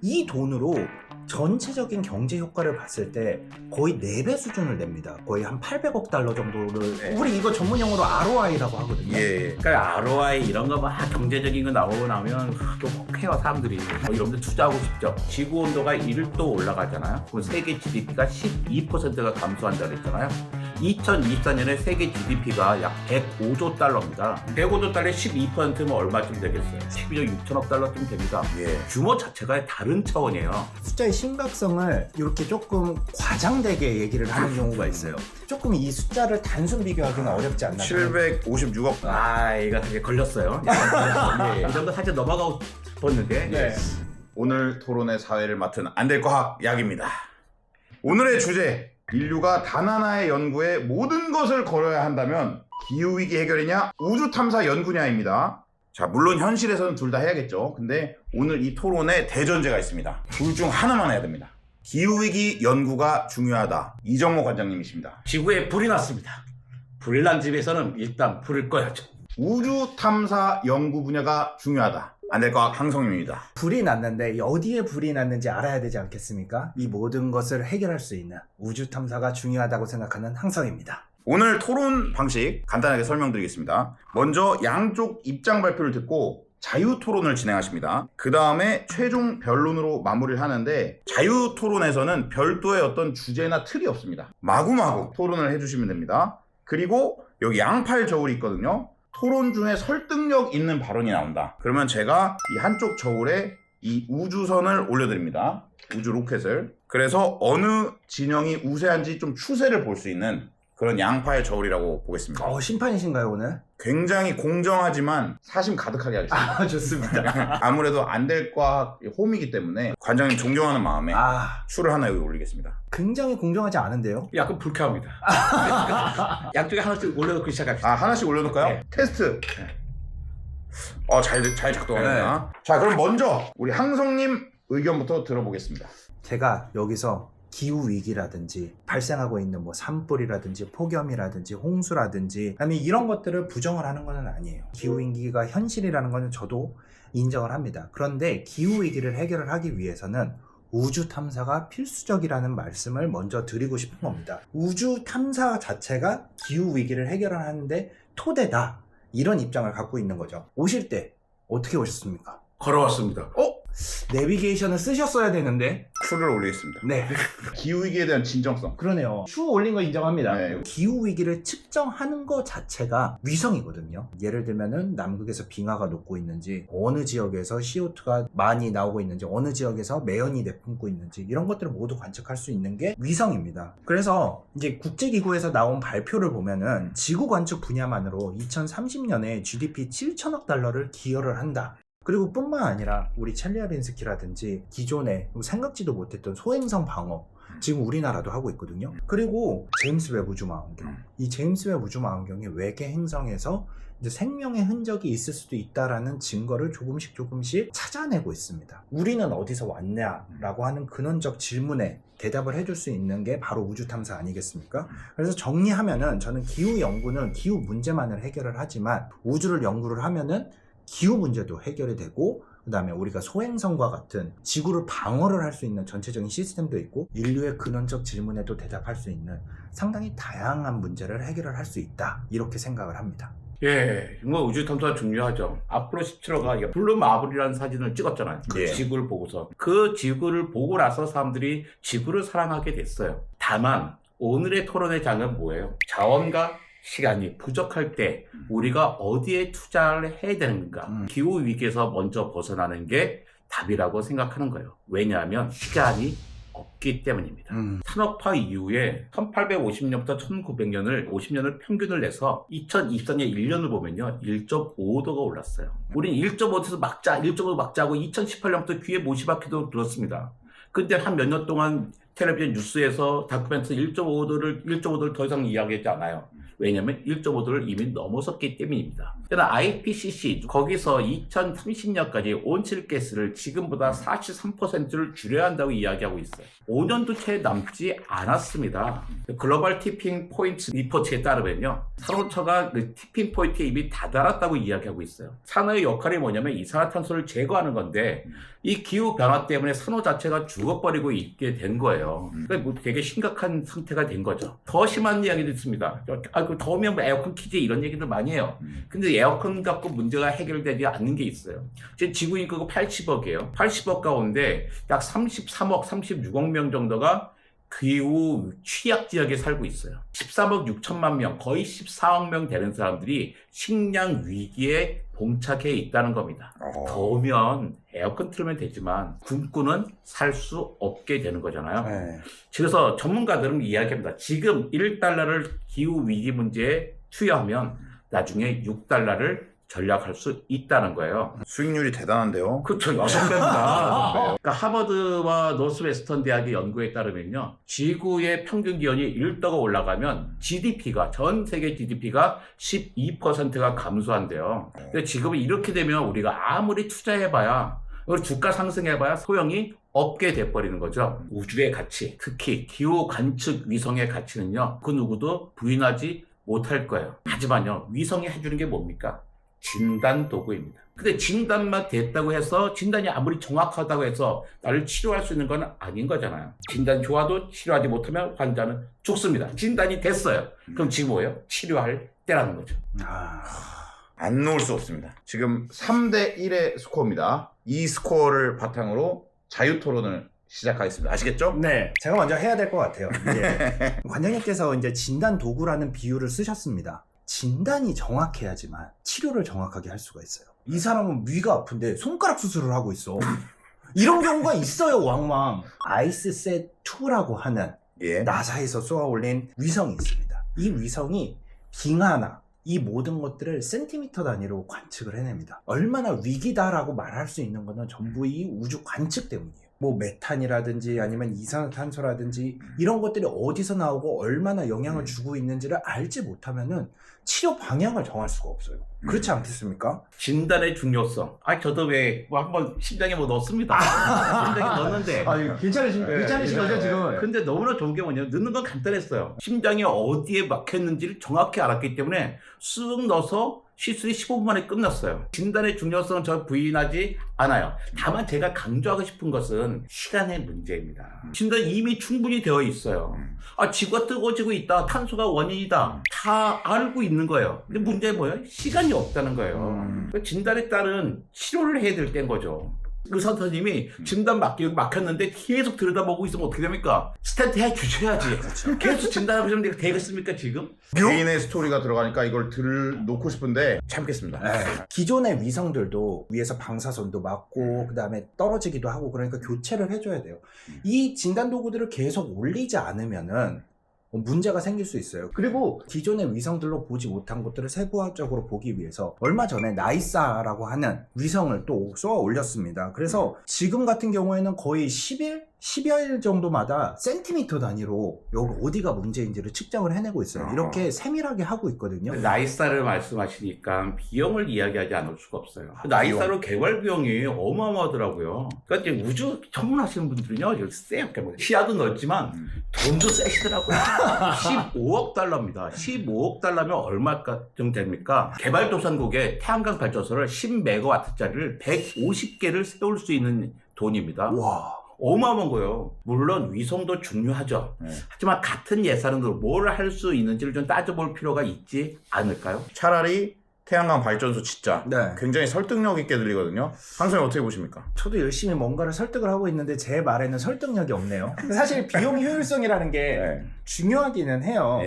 이 돈으로 전체적인 경제 효과를 봤을 때 거의 4배 수준을 냅니다. 거의 한 800억 달러 정도를. 네. 우리 이거 전문 용어로 ROI라고 하거든요. 예. 그러니까 ROI 이런 거 막 경제적인 거 나오고 나면 또 혹해요 사람들이. 이런데 투자하고 싶죠. 지구 온도가 1도 올라가잖아요. 그럼 세계 GDP가 12%가 감소한다고 했잖아요. 2024년에 세계 GDP가 약 105조 달러입니다. 105조 달러에 12%면 얼마쯤 되겠어요? 12조 6천억 달러쯤 됩니다. 예. 규모 자체가 다른 차원이에요. 숫자의 심각성을 이렇게 조금 과장되게 얘기를 하는 경우가 있어요. 조금 이 숫자를 단순 비교하기는 어렵지 않나. 756억. 아, 이거 되게 걸렸어요. 이 정도 살짝 넘어가고 싶었는데. 네. 오늘 토론의 사회를 맡은 안될과학 약입니다. 오늘의 주제, 인류가 단 하나의 연구에 모든 것을 걸어야 한다면 기후위기 해결이냐 우주 탐사 연구냐입니다. 자, 물론 현실에서는 둘 다 해야겠죠. 근데 오늘 이 토론에 대전제가 있습니다. 둘 중 하나만 해야 됩니다. 기후위기 연구가 중요하다. 이정모 관장님이십니다. 지구에 불이 났습니다. 불이 난 집에서는 일단 불을 꺼야죠. 우주 탐사 연구 분야가 중요하다. 안될과학 항성님입니다. 불이 났는데 어디에 불이 났는지 알아야 되지 않겠습니까? 이 모든 것을 해결할 수 있는 우주 탐사가 중요하다고 생각하는 항성입니다. 오늘 토론 방식 간단하게 설명드리겠습니다. 먼저 양쪽 입장 발표를 듣고 자유 토론을 진행하십니다. 그 다음에 최종 변론으로 마무리를 하는데, 자유 토론에서는 별도의 어떤 주제나 틀이 없습니다. 마구마구 토론을 해주시면 됩니다. 그리고 여기 양팔 저울이 있거든요. 토론 중에 설득력 있는 발언이 나온다. 그러면 제가 이 한쪽 저울에 이 우주선을 올려드립니다. 우주 로켓을. 그래서 어느 진영이 우세한지 좀 추세를 볼 수 있는 그런 양파의 저울이라고 보겠습니다. 심판이신가요 오늘? 굉장히 공정하지만 사심 가득하게 하겠습니다. 좋습니다. 아무래도 안될과학 홈이기 때문에 관장님 존경하는 마음에 아, 술을 하나 여기 올리겠습니다. 굉장히 공정하지 않은데요? 약간 불쾌합니다. 양쪽에 하나씩 올려놓고 시작합시다. 아, 하나씩 올려놓을까요? 네. 테스트. 잘 작동합니다. 자, 그럼 먼저 우리 항성님 의견부터 들어보겠습니다. 제가 여기서 기후위기라든지 발생하고 있는 뭐 산불이라든지 폭염이라든지 홍수라든지 아니 이런 것들을 부정을 하는 건 아니에요. 기후위기가 현실이라는 거는 저도 인정을 합니다. 그런데 기후위기를 해결을 하기 위해서는 우주 탐사가 필수적이라는 말씀을 먼저 드리고 싶은 겁니다. 우주 탐사 자체가 기후위기를 해결하는데 토대다, 이런 입장을 갖고 있는 거죠. 오실 때 어떻게 오셨습니까? 걸어왔습니다. 내비게이션을 쓰셨어야 되는데. 술을 올리겠습니다. 네. 기후위기에 대한 진정성. 그러네요. 슈 올린 거 인정합니다. 네. 기후위기를 측정하는 것 자체가 위성이거든요. 예를 들면은 남극에서 빙하가 녹고 있는지, 어느 지역에서 CO2가 많이 나오고 있는지, 어느 지역에서 매연이 내뿜고 있는지, 이런 것들을 모두 관측할 수 있는 게 위성입니다. 그래서 이제 국제기구에서 나온 발표를 보면은 지구 관측 분야만으로 2030년에 GDP 7천억 달러를 기여를 한다. 그리고 뿐만 아니라 우리 첼리아빈스키라든지 기존에 생각지도 못했던 소행성 방어, 지금 우리나라도 하고 있거든요. 그리고 제임스 웹 우주망원경, 이 제임스 웹 우주망원경이 외계 행성에서 이제 생명의 흔적이 있을 수도 있다라는 증거를 조금씩 찾아내고 있습니다. 우리는 어디서 왔냐라고 하는 근원적 질문에 대답을 해줄 수 있는 게 바로 우주 탐사 아니겠습니까? 그래서 정리하면은 저는 기후 연구는 기후 문제만을 해결을 하지만, 우주를 연구를 하면은 기후 문제도 해결이 되고, 그 다음에 우리가 소행성과 같은 지구를 방어를 할 수 있는 전체적인 시스템도 있고, 인류의 근원적 질문에도 대답할 수 있는 상당히 다양한 문제를 해결을 할 수 있다, 이렇게 생각을 합니다. 예, 뭐 우주 탐사가 중요하죠. 아폴로 17호가 블루 마블이라는 사진을 찍었잖아요. 그 예. 지구를 보고서. 그 지구를 보고 나서 사람들이 지구를 사랑하게 됐어요. 다만 오늘의 토론의 장은 뭐예요? 자원과 시간이 부족할 때 우리가 어디에 투자를 해야 되는가? 기후위기에서 먼저 벗어나는 게 답이라고 생각하는 거예요. 왜냐하면 시간이 없기 때문입니다. 산업화 이후에 1850년부터 1900년을 50년을 평균을 내서 2024년 1년을 보면요, 1.5도가 올랐어요. 우린 1.5도에서 막자 1.5도 막자고 2018년부터 귀에 못이 박히도록 들었습니다. 근데 한 몇 년 동안 텔레비전 뉴스에서 다큐멘터리 1.5도를 더 이상 이야기하지 않아요. 왜냐하면 1.5도를 이미 넘어섰기 때문입니다. 그러나 IPCC 거기서 2030년까지 온실가스를 지금보다 43%를 줄여야 한다고 이야기하고 있어요. 5년도 채 남지 않았습니다. 글로벌 티핑 포인트 리포트에 따르면요, 산호초가 그 티핑 포인트에 이미 다다랐다고 이야기하고 있어요. 산호의 역할이 뭐냐면 이산화탄소를 제거하는 건데 이 기후 변화 때문에 산호 자체가 죽어버리고 있게 된 거예요. 그러니까 뭐 되게 심각한 상태가 된 거죠. 더 심한 이야기도 있습니다. 더우면 뭐 에어컨 키지 이런 얘기들 많이 해요. 근데 에어컨 갖고 문제가 해결되지 않는 게 있어요. 지금 지구 인구가 80억이에요. 80억 가운데 약 33억, 36억 명 정도가 기후 취약 지역에 살고 있어요. 13억 6천만 명, 거의 14억 명 되는 사람들이 식량 위기에 봉착해 있다는 겁니다. 더우면 에어컨 틀면 되지만 굶고는 살 수 없게 되는 거잖아요. 네. 그래서 전문가들은 이야기합니다. 지금 1달러를 기후 위기 문제에 투여하면 나중에 6달러를 전략할 수 있다는 거예요. 수익률이 대단한데요. 그렇죠. 6배입니다. 그러니까 하버드와 노스웨스턴 대학의 연구에 따르면요, 지구의 평균 기온이 1도가 올라가면 GDP가, 전 세계 GDP가 12%가 감소한대요. 근데 지금은 이렇게 되면 우리가 아무리 투자해봐야, 우리 주가 상승해봐야 소용이 없게 돼버리는 거죠. 우주의 가치, 특히 기후 관측 위성의 가치는요, 그 누구도 부인하지 못할 거예요. 하지만요, 위성이 해주는 게 뭡니까? 진단 도구입니다. 근데 진단만 됐다고 해서, 진단이 아무리 정확하다고 해서 나를 치료할 수 있는 건 아닌 거잖아요. 진단이 좋아도 치료하지 못하면 환자는 죽습니다. 진단이 됐어요. 그럼 지금 뭐예요? 치료할 때라는 거죠. 안 놓을 수 없습니다. 지금 3대1의 스코어입니다. 이 스코어를 바탕으로 자유토론을 시작하겠습니다. 아시겠죠? 네, 제가 먼저 해야 될 것 같아요. 이제 관장님께서 이제 진단 도구라는 비유를 쓰셨습니다. 진단이 정확해야지만 치료를 정확하게 할 수가 있어요. 이 사람은 위가 아픈데 손가락 수술을 하고 있어. 이런 경우가 있어요, 왕왕. 아이스셋2라고 하는 나사에서 쏘아 올린 위성이 있습니다. 이 위성이 빙하나 이 모든 것들을 센티미터 단위로 관측을 해냅니다. 얼마나 위기다라고 말할 수 있는 것은 전부 이 우주 관측 때문이에요. 뭐 메탄이라든지 아니면 이산화탄소라든지 이런 것들이 어디서 나오고 얼마나 영향을 주고 있는지를 알지 못하면은 치료 방향을 정할 수가 없어요. 그렇지 않겠습니까? 진단의 중요성. 저도 왜 한번 심장에 뭐 넣었습니다. 심장에 넣었는데. 괜찮으신 거죠, 지금? 근데 너무나 좋은 게 뭐냐면 넣는 건 간단했어요. 심장이 어디에 막혔는지를 정확히 알았기 때문에 쓱 넣어서 시술이 15분 만에 끝났어요. 진단의 중요성은 저 부인하지 않아요. 다만 제가 강조하고 싶은 것은 시간의 문제입니다. 진단이 이미 충분히 되어 있어요. 지구가 뜨거워지고 있다. 탄소가 원인이다. 다 알고 있는 거예요. 근데 문제는 뭐예요? 시간이 없다는 거예요. 그러니까 진단에 따른 치료를 해야 될 때인 거죠. 의사 선생님이 진단 막혔는데 계속 들여다보고 있으면 어떻게 됩니까? 스탠트 해주셔야지. 그렇죠. 계속 진단하고 있으면 되겠습니까, 지금? 개인의 스토리가 들어가니까 이걸 놓고 싶은데 참겠습니다. 기존의 위성들도 위에서 방사선도 맞고 그 다음에 떨어지기도 하고 그러니까 교체를 해줘야 돼요. 이 진단 도구들을 계속 올리지 않으면은 문제가 생길 수 있어요. 그리고 기존의 위성들로 보지 못한 것들을 세부적으로 보기 위해서 얼마 전에 나이사라고 하는 위성을 또 쏘아 올렸습니다. 그래서 지금 같은 경우에는 거의 10여일 정도마다 센티미터 단위로 여기 어디가 문제인지를 측정을 해내고 있어요. 이렇게 세밀하게 하고 있거든요. 나이사를 말씀하시니까 비용을 이야기하지 않을 수가 없어요. 나이사로 개발 비용이 어마어마하더라고요. 그러니까 이제 우주 전문하시는 분들은요, 여기 세요. 시야도 넓지만 돈도 세시더라고요. 15억 달러입니다. 15억 달러면 얼마 정도 됩니까? 개발도상국에 태양광 발전소를 10메가와트짜리를 150개를 세울 수 있는 돈입니다. 와. 어마어마한 거예요. 물론 위성도 중요하죠. 하지만 같은 예산으로 뭘 할 수 있는지를 좀 따져볼 필요가 있지 않을까요? 차라리 태양광 발전소 진짜 네. 굉장히 설득력 있게 들리거든요. 항상 어떻게 보십니까? 저도 열심히 뭔가를 설득을 하고 있는데 제 말에는 설득력이 없네요. 사실 비용 효율성이라는 게 중요하기는 해요.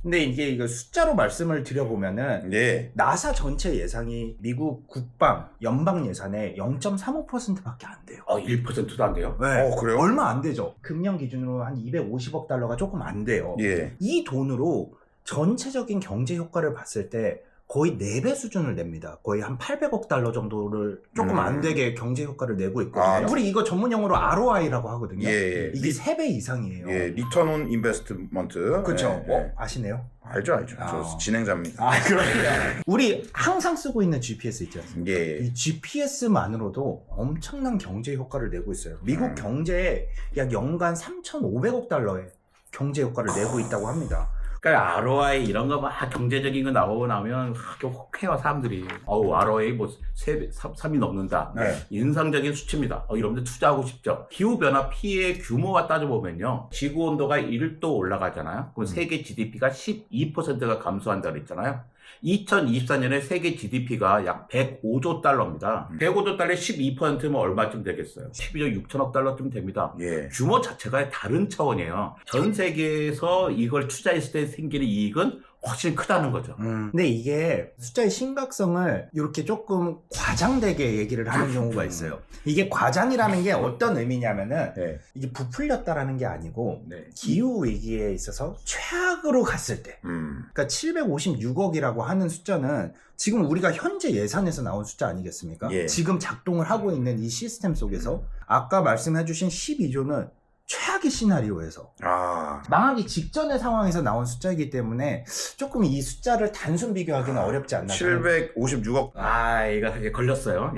근데 이거 숫자로 말씀을 드려보면은 나사 전체 예산이 미국 국방 연방 예산의 0.35%밖에 안 돼요. 1%도 안 돼요? 네. 그래요? 얼마 안 되죠. 금년 기준으로 한 250억 달러가 조금 안 돼요. 이 돈으로 전체적인 경제 효과를 봤을 때 거의 4배 수준을 냅니다. 거의 한 800억 달러 정도를 조금 안 되게 경제 효과를 내고 있거든요. 우리 이거 전문 용어로 ROI라고 하거든요. 예. 이게 3배 이상이에요. 예, 리턴 온 인베스트먼트. 그렇죠. 예. 아시네요? 알죠. 저 진행자입니다. 그렇군요. 우리 항상 쓰고 있는 GPS 있지 않습니까? 예. 이 GPS만으로도 엄청난 경제 효과를 내고 있어요. 미국 경제에 약 연간 3,500억 달러의 경제 효과를 내고 있다고 합니다. 그러니까 ROI 이런 거 막 경제적인 거 나오고 나면 혹해요 사람들이. ROI 뭐 3이 넘는다. 네. 인상적인 수치입니다. 여러분들 투자하고 싶죠? 기후변화 피해 규모와 따져보면요. 지구 온도가 1도 올라가잖아요. 그럼 세계 GDP가 12%가 감소한다 그랬잖아요. 2024년에 세계 GDP가 약 105조 달러입니다. 105조 달러에 12%면 얼마쯤 되겠어요? 12조 6천억 달러쯤 됩니다. 예. 규모 자체가 다른 차원이에요. 전 세계에서 이걸 투자했을 때 생기는 이익은 훨씬 크다는 거죠. 근데 이게 숫자의 심각성을 이렇게 조금 과장되게 얘기를 하는 경우가 있어요. 이게 과장이라는 게 어떤 의미냐면은 네. 이게 부풀렸다라는 게 아니고 네. 기후 위기에 있어서 최악으로 갔을 때, 그러니까 756억이라고 하는 숫자는 지금 우리가 현재 예산에서 나온 숫자 아니겠습니까? 예. 지금 작동을 하고 있는 이 시스템 속에서 아까 말씀해주신 12조는 최악의 시나리오에서 망하기 직전의 상황에서 나온 숫자이기 때문에 조금 이 숫자를 단순 비교하기는 어렵지 않나. 756억. 이거 사실 걸렸어요.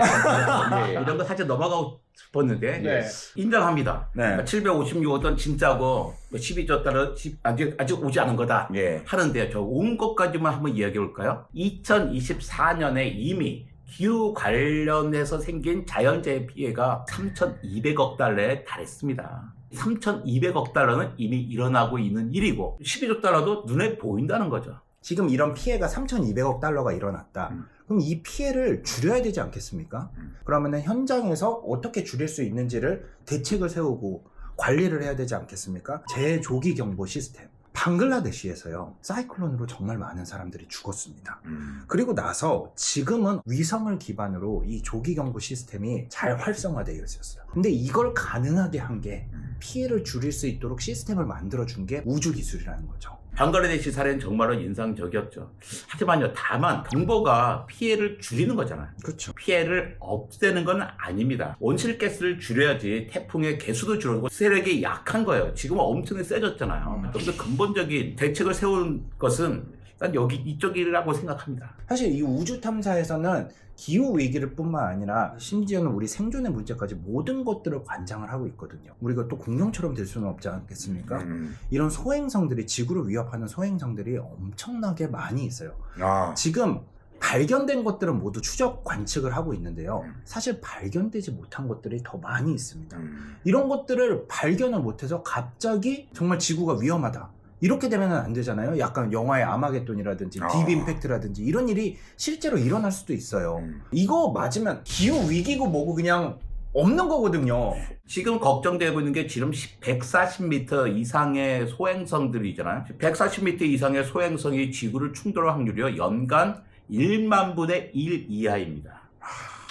이런 거 사실 넘어가고 싶었는데 네. 인정합니다. 네. 그러니까 756억은 진짜고 12조 달러 아직 오지 않은 거다 예. 하는데요. 저 온 것까지만 한번 이야기해 볼까요? 2024년에 이미 기후 관련해서 생긴 자연재해 피해가 3,200억 달러에 달했습니다. 3,200억 달러는 이미 일어나고 있는 일이고 12조 달러도 눈에 보인다는 거죠. 지금 이런 피해가 3,200억 달러가 일어났다. 그럼 이 피해를 줄여야 되지 않겠습니까? 그러면은 현장에서 어떻게 줄일 수 있는지를 대책을 세우고 관리를 해야 되지 않겠습니까? 재조기 경보 시스템. 방글라데시에서요, 사이클론으로 정말 많은 사람들이 죽었습니다. 그리고 나서 지금은 위성을 기반으로 이 조기경보 시스템이 잘 활성화되어 있었어요. 근데 이걸 가능하게 한 게 피해를 줄일 수 있도록 시스템을 만들어준 게 우주기술이라는 거죠. 방글라데시 사례는 정말로 인상적이었죠. 하지만요, 다만 정보가 피해를 줄이는 거잖아요. 그렇죠. 피해를 없애는 건 아닙니다. 온실가스를 줄여야지 태풍의 개수도 줄어들고 세력이 약한 거예요. 지금은 엄청 세졌잖아요. 그래서 근본적인 대책을 세우는 것은 난 이쪽이라고 생각합니다. 사실 이 우주 탐사에서는 기후 위기를 뿐만 아니라 심지어는 우리 생존의 문제까지 모든 것들을 관장을 하고 있거든요. 우리가 또 공룡처럼 될 수는 없지 않겠습니까? 이런 소행성들이, 지구를 위협하는 소행성들이 엄청나게 많이 있어요. 지금 발견된 것들은 모두 추적 관측을 하고 있는데요. 사실 발견되지 못한 것들이 더 많이 있습니다. 이런 것들을 발견을 못해서 갑자기 정말 지구가 위험하다, 이렇게 되면 안 되잖아요. 약간 영화의 아마겟돈이라든지 딥 임팩트라든지 이런 일이 실제로 일어날 수도 있어요. 이거 맞으면 기후 위기고 뭐고 그냥 없는 거거든요. 지금 걱정되고 있는 게 지금 140m 이상의 소행성들이잖아요. 140m 이상의 소행성이 지구를 충돌할 확률이요, 연간 1만 분의 1 이하입니다.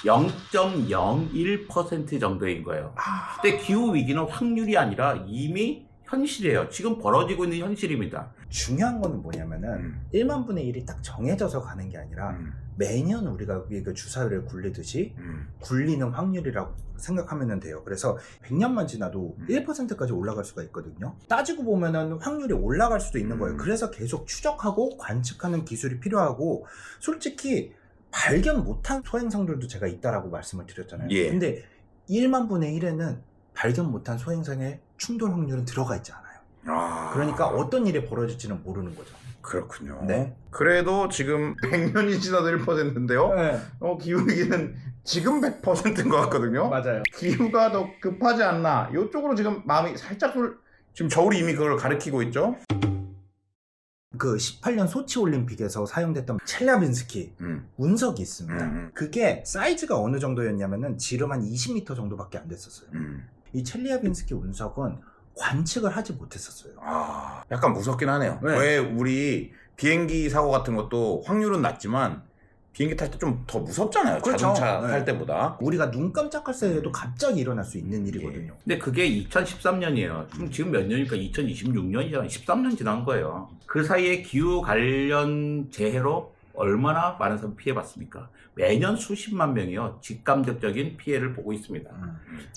0.01% 정도인 거예요. 근데 기후 위기는 확률이 아니라 이미 현실이에요. 지금 벌어지고 있는 현실입니다. 중요한 거는 뭐냐면은 1만 분의 1이 딱 정해져서 가는 게 아니라 매년 우리가 그 주사위를 굴리듯이 굴리는 확률이라고 생각하면 돼요. 그래서 100년만 지나도 1%까지 올라갈 수가 있거든요. 따지고 보면은 확률이 올라갈 수도 있는 거예요. 그래서 계속 추적하고 관측하는 기술이 필요하고, 솔직히 발견 못한 소행성들도 제가 있다라고 말씀을 드렸잖아요. 예. 근데 1만 분의 1에는 발견 못한 소행성의 충돌 확률은 들어가 있지 않아요. 그러니까 어떤 일이 벌어질지는 모르는 거죠. 그렇군요. 네. 그래도 지금 100년이 지나도 1%인데요. 네. 기후위기는 지금 100%인 것 같거든요. 맞아요. 기후가 더 급하지 않나, 이쪽으로 지금 마음이 살짝 지금 저울이 이미 그걸 가리키고 있죠. 그 18년 소치 올림픽에서 사용됐던 첼리아빈스키 운석이 있습니다. 그게 사이즈가 어느 정도였냐면은 지름 한 20m 정도밖에 안 됐었어요. 이 첼리아빈스키 운석은 관측을 하지 못했었어요. 약간 무섭긴 하네요. 네. 왜 우리 비행기 사고 같은 것도 확률은 낮지만 비행기 탈 때 좀 더 무섭잖아요. 그렇죠. 자동차 네. 탈 때보다. 우리가 눈 깜짝할 새에도 갑자기 일어날 수 있는 일이거든요. 근데 그게 2013년이에요. 지금 몇 년이니까 2026년이잖아요. 13년 지난 거예요. 그 사이에 기후 관련 재해로 얼마나 많은 사람이 피해봤습니까? 매년 수십만 명이요 직감적인 피해를 보고 있습니다.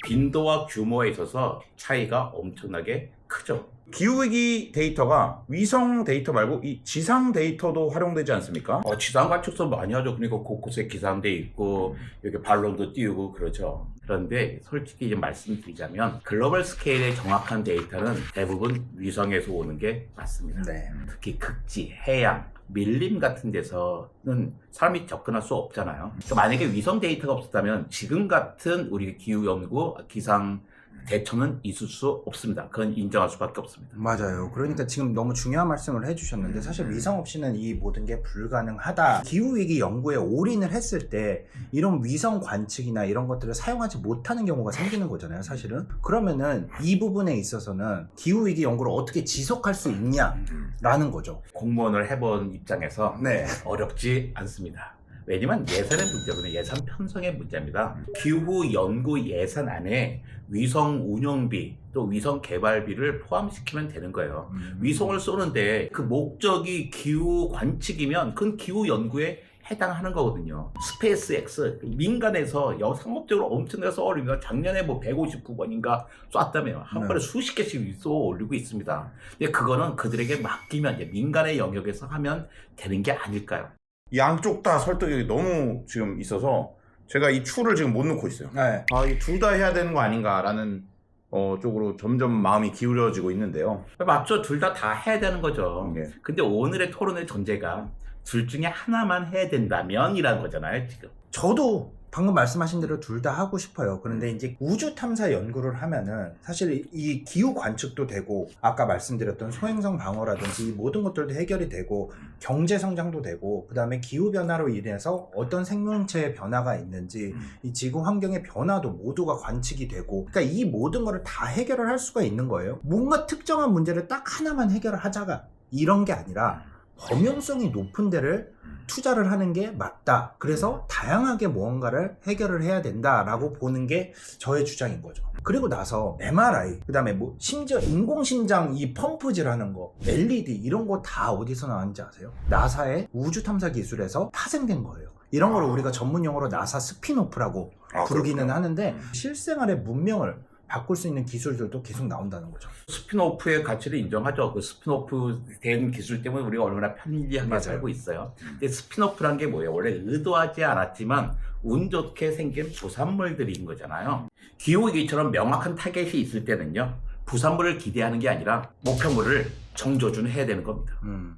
빈도와 규모에 있어서 차이가 엄청나게 크죠. 기후위기 데이터가 위성 데이터 말고 이 지상 데이터도 활용되지 않습니까? 지상 관측소 많이 하죠. 그러니까 곳곳에 기상돼 있고 여기 발론도 띄우고 그러죠. 그런데 솔직히 좀 말씀드리자면 글로벌 스케일의 정확한 데이터는 대부분 위성에서 오는 게 맞습니다. 네. 특히 극지, 해양, 밀림 같은 데서는 사람이 접근할 수 없잖아요. 그러니까 만약에 위성 데이터가 없었다면 지금 같은 우리 기후연구, 기상 대처는 있을 수 없습니다. 그건 인정할 수밖에 없습니다. 맞아요. 그러니까 지금 너무 중요한 말씀을 해주셨는데 사실 위성 없이는 이 모든 게 불가능하다. 기후위기 연구에 올인을 했을 때 이런 위성 관측이나 이런 것들을 사용하지 못하는 경우가 생기는 거잖아요. 사실은. 그러면은 이 부분에 있어서는 기후위기 연구를 어떻게 지속할 수 있냐라는 거죠. 공무원을 해본 입장에서 네. 어렵지 않습니다. 왜냐면 예산의 문제보다 예산 편성의 문제입니다. 기후 연구 예산 안에 위성 운영비 또 위성 개발비를 포함시키면 되는 거예요. 위성을 쏘는데 그 목적이 기후 관측이면 그건 기후 연구에 해당하는 거거든요. 스페이스X 민간에서 상업적으로 엄청나게 쏘아 올립니다. 작년에 뭐 159번인가 쐈다며요. 한 번에 수십 개씩 쏘아 올리고 있습니다. 근데 그거는 그들에게 맡기면 이제 민간의 영역에서 하면 되는 게 아닐까요? 양쪽 다 설득이 너무 지금 있어서 제가 이 추를 지금 못 놓고 있어요. 네. 이 둘 다 해야 되는 거 아닌가라는 쪽으로 점점 마음이 기울어지고 있는데요. 맞죠. 둘 다 해야 되는 거죠. 네. 근데 오늘의 토론의 전제가 둘 중에 하나만 해야 된다면 이라는 거잖아요, 지금. 저도 방금 말씀하신 대로 둘 다 하고 싶어요. 그런데 이제 우주 탐사 연구를 하면은 사실 이 기후 관측도 되고 아까 말씀드렸던 소행성 방어라든지 이 모든 것들도 해결이 되고 경제 성장도 되고 그다음에 기후 변화로 인해서 어떤 생명체의 변화가 있는지 이 지구 환경의 변화도 모두가 관측이 되고 그러니까 이 모든 거를 다 해결을 할 수가 있는 거예요. 뭔가 특정한 문제를 딱 하나만 해결을 하자가 이런 게 아니라 범용성이 높은 데를 투자를 하는 게 맞다. 그래서 다양하게 무언가를 해결을 해야 된다라고 보는 게 저의 주장인 거죠. 그리고 나서 MRI, 그 다음에 뭐 심지어 인공심장 이 펌프질하는 거, LED 이런 거 다 어디서 나왔는지 아세요? 나사의 우주 탐사 기술에서 파생된 거예요. 이런 걸 우리가 전문 용어로 나사 스피노프라고 부르기는 그렇구나. 하는데 실생활의 문명을 바꿀 수 있는 기술들도 계속 나온다는 거죠. 스피노프의 가치를 인정하죠. 그 스피노프 된 기술 때문에 우리가 얼마나 편리하게 맞아요. 살고 있어요. 근데 스피노프란 게 뭐예요? 원래 의도하지 않았지만 운 좋게 생긴 부산물들인 거잖아요. 기후위기처럼 명확한 타겟이 있을 때는요. 부산물을 기대하는 게 아니라 목표물을 정조준을 해야 되는 겁니다.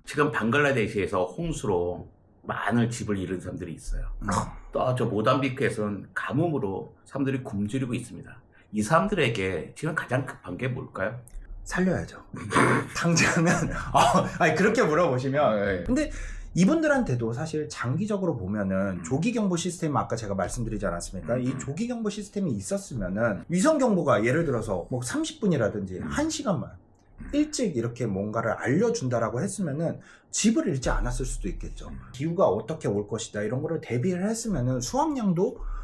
지금 방글라데시에서 홍수로 많은 집을 잃은 사람들이 있어요. 또 저 모담비크에서는 가뭄으로 사람들이 굶주리고 있습니다. 이 사람들에게 지금 가장 급한 게 뭘까요? 살려야죠. 당장은 아니 그렇게 물어보시면 근데 이분들한테도 사실 장기적으로 보면은 조기경보 시스템 아까 제가 말씀드리지 않았습니까? 이 조기경보 시스템이 있었으면은 위성경보가 예를 들어서 뭐 30분이라든지 1시간만 일찍 이렇게 뭔가를 알려준다라고 했으면은 집을 잃지 않았을 수도 있겠죠. 기후가 어떻게 올 것이다 이런 거를 대비를 했으면은 수확량도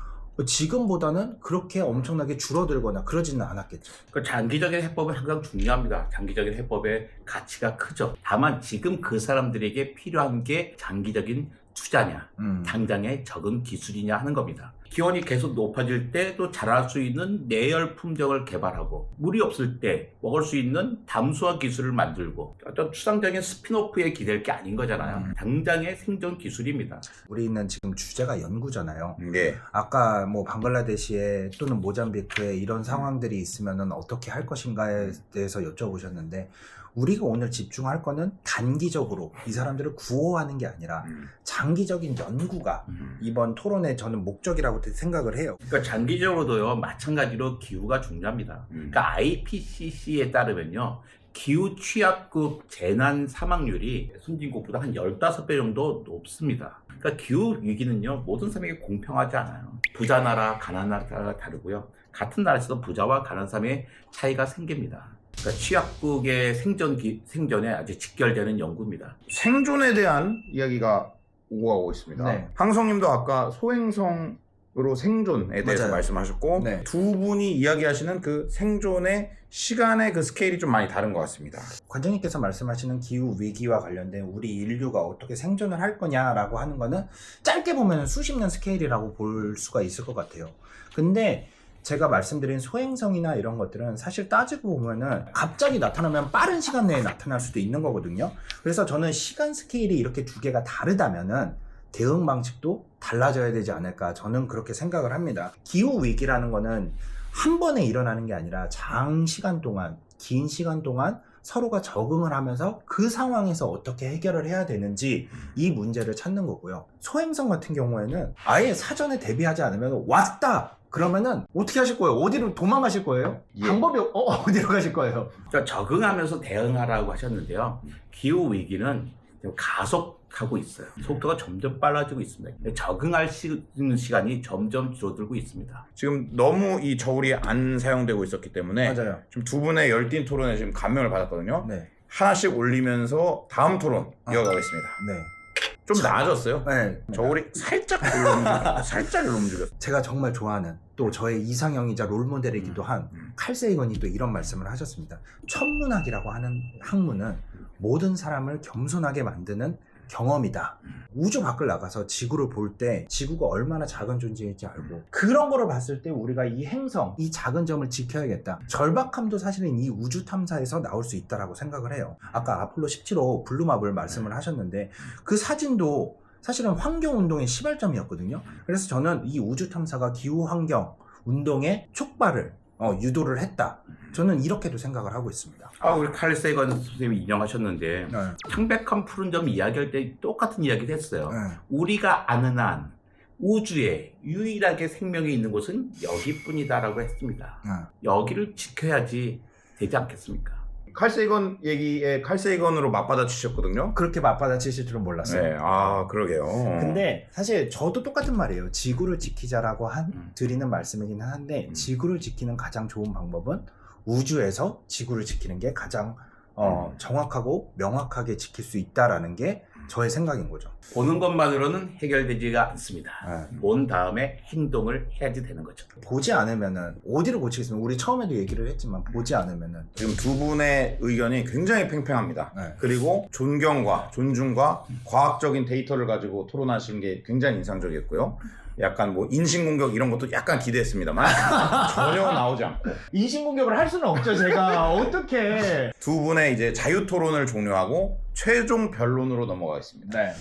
지금보다는 그렇게 엄청나게 줄어들거나 그러지는 않았겠죠. 그 장기적인 해법은 항상 중요합니다. 장기적인 해법의 가치가 크죠. 다만 지금 그 사람들에게 필요한 게 장기적인 투자냐, 당장의 적은 기술이냐 하는 겁니다. 기온이 계속 높아질 때 또 자랄 수 있는 내열 품종을 개발하고 물이 없을 때 먹을 수 있는 담수화 기술을 만들고 어떤 추상적인 스피노프에 기댈 게 아닌 거잖아요. 당장의 생존 기술입니다. 우리는 지금 주제가 연구잖아요. 예. 아까 뭐 방글라데시에 또는 모잠비크에 이런 상황들이 있으면은 어떻게 할 것인가에 대해서 여쭤보셨는데 우리가 오늘 집중할 거는 단기적으로 이 사람들을 구호하는 게 아니라 장기적인 연구가 이번 토론의 저는 목적이라고 생각을 해요. 그러니까 장기적으로도요 마찬가지로 기후가 중요합니다. 그러니까 IPCC에 따르면요 기후 취약국 재난 사망률이 선진국보다 한 15배 정도 높습니다. 그러니까 기후 위기는요 모든 사람에게 공평하지 않아요. 부자 나라, 가난한 나라가 다르고요. 같은 나라에서도 부자와 가난한 사람의 차이가 생깁니다. 그러니까 취약국의 생존에 아주 직결되는 연구입니다. 생존에 대한 이야기가 오고 가고 있습니다. 네. 항성님도 아까 소행성 으로 생존에 대해서 맞아요. 말씀하셨고 네. 두 분이 이야기하시는 그 생존의 시간의 그 스케일이 좀 많이 다른 것 같습니다. 관장님께서 말씀하시는 기후 위기와 관련된 우리 인류가 어떻게 생존을 할 거냐라고 하는 거는 짧게 보면 수십 년 스케일이라고 볼 수가 있을 것 같아요. 근데 제가 말씀드린 소행성이나 이런 것들은 사실 따지고 보면은 갑자기 나타나면 빠른 시간 내에 나타날 수도 있는 거거든요. 그래서 저는 시간 스케일이 이렇게 두 개가 다르다면은 대응 방식도 달라져야 되지 않을까, 저는 그렇게 생각을 합니다. 기후 위기라는 거는 한 번에 일어나는 게 아니라 장시간 동안, 긴 시간 동안 서로가 적응을 하면서 그 상황에서 어떻게 해결을 해야 되는지 이 문제를 찾는 거고요. 소행성 같은 경우에는 아예 사전에 대비하지 않으면 왔다! 그러면은 어떻게 하실 거예요? 어디로 도망가실 거예요? 예. 방법이 어디로 가실 거예요? 그러니까 적응하면서 대응하라고 하셨는데요. 기후 위기는 가속하고 있어요. 속도가 점점 빨라지고 있습니다. 적응할 수 있는 시간이 점점 줄어들고 있습니다. 지금 너무 이 저울이 안 사용되고 있었기 때문에 맞아요. 지금 두 분의 열띤 토론에 지금 감명을 받았거든요. 네. 하나씩 올리면서 다음 토론 이어가겠습니다. 네. 좀 나아졌어요. 네. 저울이 살짝 일로 움직였어요. 살짝 일로 움직였어요. 제가 정말 좋아하는 또 저의 이상형이자 롤모델이기도 한 칼 세이건이 또 이런 말씀을 하셨습니다. 천문학이라고 하는 학문은 모든 사람을 겸손하게 만드는 경험이다. 우주 밖을 나가서 지구를 볼 때 지구가 얼마나 작은 존재인지 알고 그런 거를 봤을 때 우리가 이 행성, 이 작은 점을 지켜야겠다. 절박함도 사실은 이 우주 탐사에서 나올 수 있다라고 생각을 해요. 아까 아폴로 17호 블루마블 말씀을 하셨는데 그 사진도 사실은 환경운동의 시발점이었거든요. 그래서 저는 이 우주 탐사가 기후환경 운동의 촉발을 유도를 했다. 저는 이렇게도 생각을 하고 있습니다. 우리 칼 세이건 선생님이 인용하셨는데 네. 창백한 푸른 점 이야기할 때 똑같은 이야기를 했어요. 네. 우리가 아는 한 우주에 유일하게 생명이 있는 곳은 여기뿐이다라고 했습니다. 네. 여기를 지켜야지 되지 않겠습니까? 칼세이건 얘기에 칼세이건으로 맞받아치셨거든요. 그렇게 맞받아치실 줄은 몰랐어요. 네, 그러게요. 근데 사실 저도 똑같은 말이에요. 지구를 지키자라고 드리는 말씀이긴 한데 지구를 지키는 가장 좋은 방법은 우주에서 지구를 지키는 게 가장 정확하고 명확하게 지킬 수 있다라는 게 저의 생각인 거죠. 보는 것만으로는 해결되지가 않습니다. 네. 본 다음에 행동을 해야지 되는 거죠. 보지 않으면은 어디를 고치겠습니까? 우리 처음에도 얘기를 했지만 보지 않으면은 지금 두 분의 의견이 굉장히 팽팽합니다. 네. 그리고 존경과 존중과 과학적인 데이터를 가지고 토론하시는 게 굉장히 인상적이었고요. 약간 뭐 인신공격 이런 것도 약간 기대했습니다만 전혀 나오지 않고 인신공격을 할 수는 없죠. 제가 어떻게? 두 분의 이제 자유 토론을 종료하고 최종 변론으로 넘어가겠습니다. 네.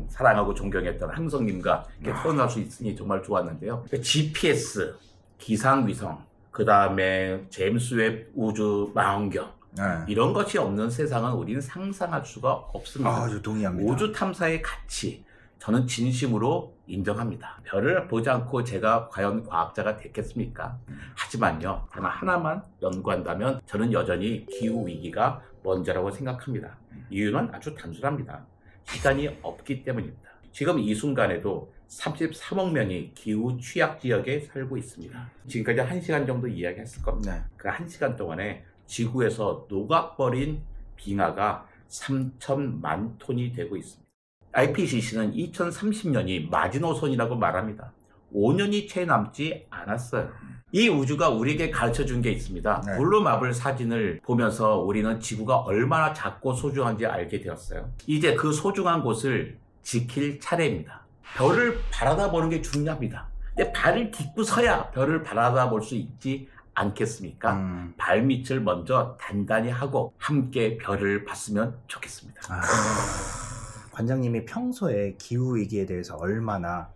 사랑하고 존경했던 항성님과 이렇게 토론할 수 있으니 정말 좋았는데요. GPS, 기상위성, 그 다음에 제임스 웹 우주 망원경 네. 이런 것이 없는 세상은 우리는 상상할 수가 없습니다. 저 동의합니다. 우주 탐사의 가치 저는 진심으로 인정합니다. 별을 보지 않고 제가 과연 과학자가 됐겠습니까? 하지만요, 단 하나만 연구한다면 저는 여전히 기후위기가 먼저라고 생각합니다. 이유는 아주 단순합니다. 시간이 없기 때문입니다. 지금 이 순간에도 33억 명이 기후 취약 지역에 살고 있습니다. 지금까지 1시간 정도 이야기했을 겁니다. 네. 그 1시간 동안에 지구에서 녹아버린 빙하가 3천만 톤이 되고 있습니다. IPCC는 2030년이 마지노선이라고 말합니다. 5년이 채 남지 않았어요. 이 우주가 우리에게 가르쳐준 게 있습니다. 네. 블루마블 사진을 보면서 우리는 지구가 얼마나 작고 소중한지 알게 되었어요. 이제 그 소중한 곳을 지킬 차례입니다. 별을 바라다 보는 게 중요합니다. 근데 발을 딛고 서야 별을 바라다 볼 수 있지 않겠습니까? 발밑을 먼저 단단히 하고 함께 별을 봤으면 좋겠습니다. 관장님이 평소에 기후위기에 대해서 얼마나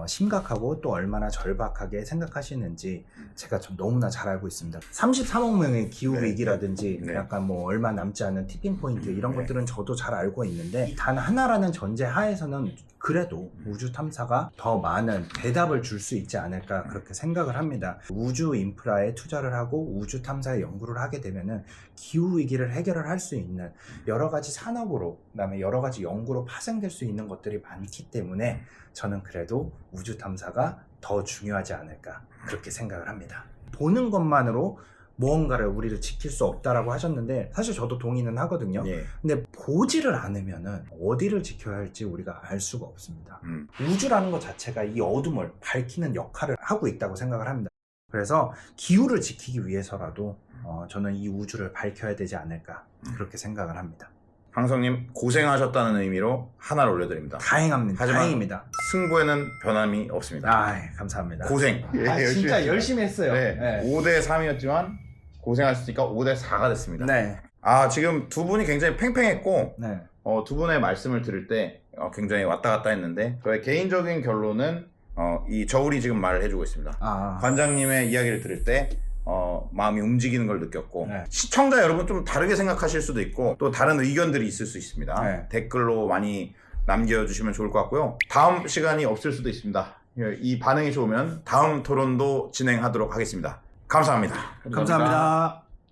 심각하고 또 얼마나 절박하게 생각하시는지 제가 좀 너무나 잘 알고 있습니다. 33억 명의 기후위기라든지 네. 약간 뭐 얼마 남지 않은 티핑포인트 이런 네. 것들은 저도 잘 알고 있는데 단 하나라는 전제 하에서는 그래도 우주 탐사가 더 많은 대답을 줄 수 있지 않을까 그렇게 생각을 합니다. 우주 인프라에 투자를 하고 우주 탐사에 연구를 하게 되면은 기후 위기를 해결을 할 수 있는 여러 가지 산업으로 그다음에 여러 가지 연구로 파생될 수 있는 것들이 많기 때문에 저는 그래도 우주 탐사가 더 중요하지 않을까 그렇게 생각을 합니다. 보는 것만으로 무언가를 우리를 지킬 수 없다라고 하셨는데 사실 저도 동의는 하거든요. 예. 근데 보지를 않으면은 어디를 지켜야 할지 우리가 알 수가 없습니다. 음. 우주라는 것 자체가 이 어둠을 밝히는 역할을 하고 있다고 생각을 합니다. 그래서 기후를 지키기 위해서라도 저는 이 우주를 밝혀야 되지 않을까 그렇게 생각을 합니다. 황성님 고생하셨다는 의미로 하나를 올려드립니다. 다행합니다. 하지만 다행입니다. 승부에는 변함이 없습니다. 아, 감사합니다. 고생. 진짜 열심히 했어요. 네. 5대 3이었지만 고생하셨으니까 5대 4가 됐습니다. 네. 지금 두 분이 굉장히 팽팽했고 네. 두 분의 말씀을 들을 때 굉장히 왔다 갔다 했는데 저의 개인적인 결론은 이 저울이 지금 말을 해주고 있습니다. 관장님의 이야기를 들을 때 마음이 움직이는 걸 느꼈고 네. 시청자 여러분 좀 다르게 생각하실 수도 있고 또 다른 의견들이 있을 수 있습니다. 네. 댓글로 많이 남겨주시면 좋을 것 같고요. 다음 시간이 없을 수도 있습니다. 이 반응이 좋으면 다음 토론도 진행하도록 하겠습니다. 감사합니다. 감사합니다.